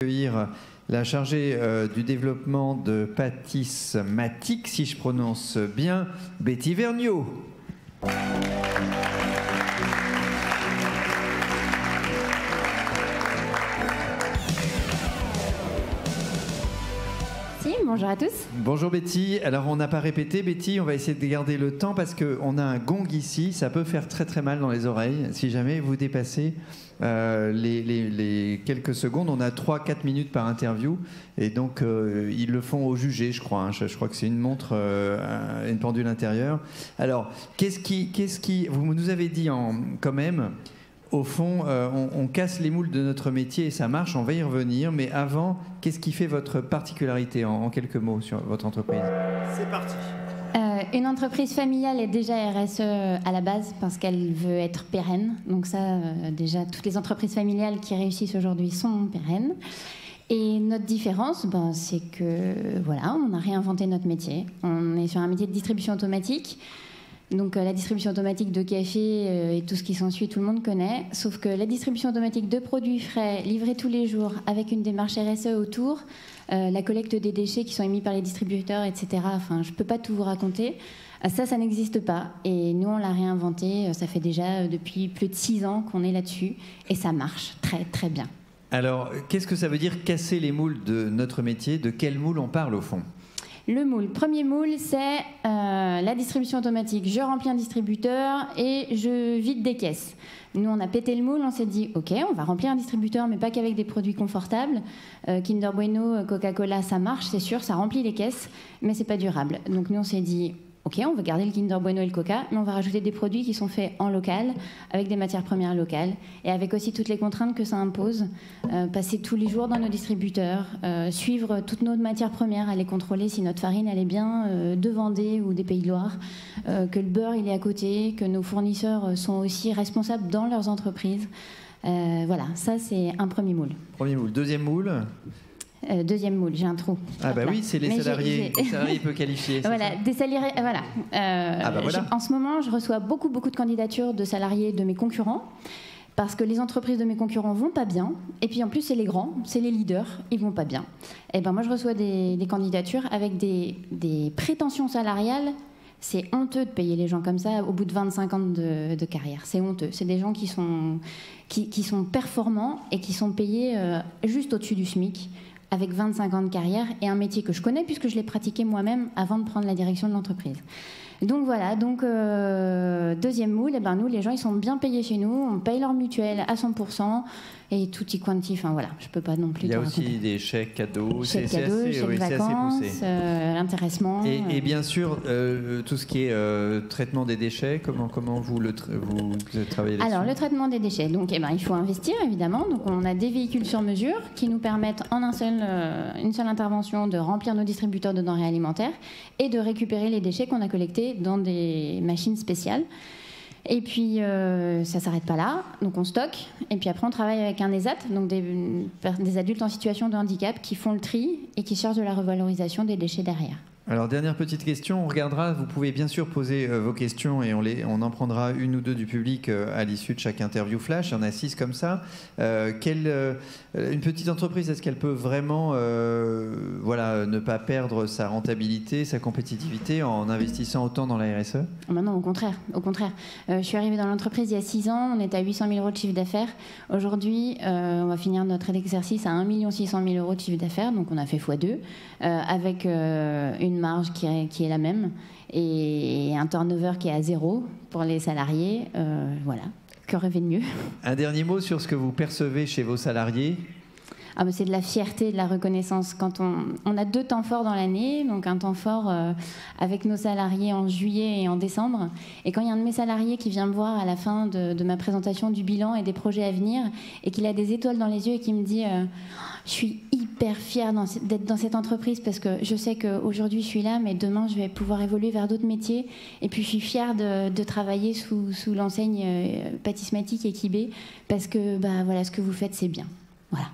Accueillir la chargée du développement de Pâtismatic, si je prononce bien, Betty Vergniaud. Bonjour à tous. Bonjour Betty. Alors on n'a pas répété Betty, on va essayer de garder le temps parce qu'on a un gong ici, ça peut faire très très mal dans les oreilles si jamais vous dépassez les quelques secondes. On a 3-4 minutes par interview et donc ils le font au jugé je crois. Je crois que c'est une montre, une pendule intérieure. Alors qu'est-ce qui vous nous avez dit quand même. Au fond, on casse les moules de notre métier et ça marche, on va y revenir. Mais avant, qu'est-ce qui fait votre particularité en quelques mots sur votre entreprise? C'est parti. Une entreprise familiale est déjà RSE à la base parce qu'elle veut être pérenne. Donc ça, déjà, toutes les entreprises familiales qui réussissent aujourd'hui sont pérennes. Et notre différence, c'est que voilà, on a réinventé notre métier. On est sur un métier de distribution automatique. Donc la distribution automatique de café et tout ce qui s'ensuit, tout le monde connaît. Sauf que la distribution automatique de produits frais, livrés tous les jours, avec une démarche RSE autour, la collecte des déchets qui sont émis par les distributeurs, etc. Enfin, je ne peux pas tout vous raconter. Ça n'existe pas. Et nous, on l'a réinventé. Ça fait déjà depuis plus de 6 ans qu'on est là-dessus. Et ça marche très, très bien. Alors, qu'est-ce que ça veut dire casser les moules de notre métier? De quel moule on parle au fond? Le moule. Premier moule, c'est la distribution automatique. Je remplis un distributeur et je vide des caisses. Nous, on a pété le moule, on s'est dit, OK, on va remplir un distributeur, mais pas qu'avec des produits confortables. Kinder Bueno, Coca-Cola, ça marche, c'est sûr, ça remplit les caisses, mais c'est pas durable. Donc nous, on s'est dit, OK, on va garder le Kinder Bueno et le Coca, mais on va rajouter des produits qui sont faits en local, avec des matières premières locales, et avec aussi toutes les contraintes que ça impose. Passer tous les jours dans nos distributeurs, suivre toutes nos matières premières, aller contrôler si notre farine elle est bien de Vendée ou des Pays de Loire, que le beurre il est à côté, que nos fournisseurs sont aussi responsables dans leurs entreprises. Voilà, ça c'est un premier moule. Premier moule. Deuxième moule. Deuxième moule, j'ai un trou. Ah bah oui, c'est les salariés, les salariés peu qualifiés. Voilà, des salariés. Voilà. Voilà. En ce moment, je reçois beaucoup de candidatures de salariés de mes concurrents parce que les entreprises de mes concurrents vont pas bien. Et puis en plus, c'est les grands, c'est les leaders, ils vont pas bien. Et ben moi, je reçois des candidatures avec des prétentions salariales. C'est honteux de payer les gens comme ça au bout de 25 ans de carrière. C'est honteux. C'est des gens qui sont performants et qui sont payés juste au-dessus du SMIC, avec 25 ans de carrière et un métier que je connais puisque je l'ai pratiqué moi-même avant de prendre la direction de l'entreprise. Donc voilà, deuxième moule, nous les gens ils sont bien payés chez nous, on paye leur mutuelle à 100% et tout y quanti, enfin voilà, je peux pas non plus. Il y a aussi des chèques cadeaux, chèques vacances, l'intéressement. Et bien sûr, tout ce qui est traitement des déchets, comment vous travaillez là-dessus? Alors le traitement des déchets, donc il faut investir évidemment. Donc on a des véhicules sur mesure qui nous permettent en une seule intervention de remplir nos distributeurs de denrées alimentaires et de récupérer les déchets qu'on a collectés dans des machines spéciales. Et puis, ça ne s'arrête pas là. Donc, on stocke. Et puis après, on travaille avec un ESAT, donc des adultes en situation de handicap qui font le tri et qui chargent de la revalorisation des déchets derrière. Alors, dernière petite question, on regardera, vous pouvez bien sûr poser vos questions et on en prendra une ou deux du public à l'issue de chaque interview flash, il y en a 6 comme ça. Une petite entreprise, est-ce qu'elle peut vraiment ne pas perdre sa rentabilité, sa compétitivité en investissant autant dans la RSE? Non, au contraire. Je suis arrivée dans l'entreprise il y a 6 ans, on était à 800 000 euros de chiffre d'affaires. Aujourd'hui, on va finir notre exercice à 1 600 000 euros de chiffre d'affaires, donc on a fait x2, avec une marge qui est la même et un turnover qui est à 0 pour les salariés. Voilà, que rêver de mieux. Un dernier mot sur ce que vous percevez chez vos salariés? C'est de la fierté, de la reconnaissance. Quand on a 2 temps forts dans l'année, donc un temps fort avec nos salariés en juillet et en décembre. Et quand il y a un de mes salariés qui vient me voir à la fin de ma présentation du bilan et des projets à venir et qu'il a des étoiles dans les yeux et qui me dit je suis hyper fière d'être dans cette entreprise parce que je sais qu'aujourd'hui je suis là, mais demain je vais pouvoir évoluer vers d'autres métiers. Et puis je suis fière de travailler sous l'enseigne Pâtismatic et Kibé parce que voilà, ce que vous faites, c'est bien. Voilà.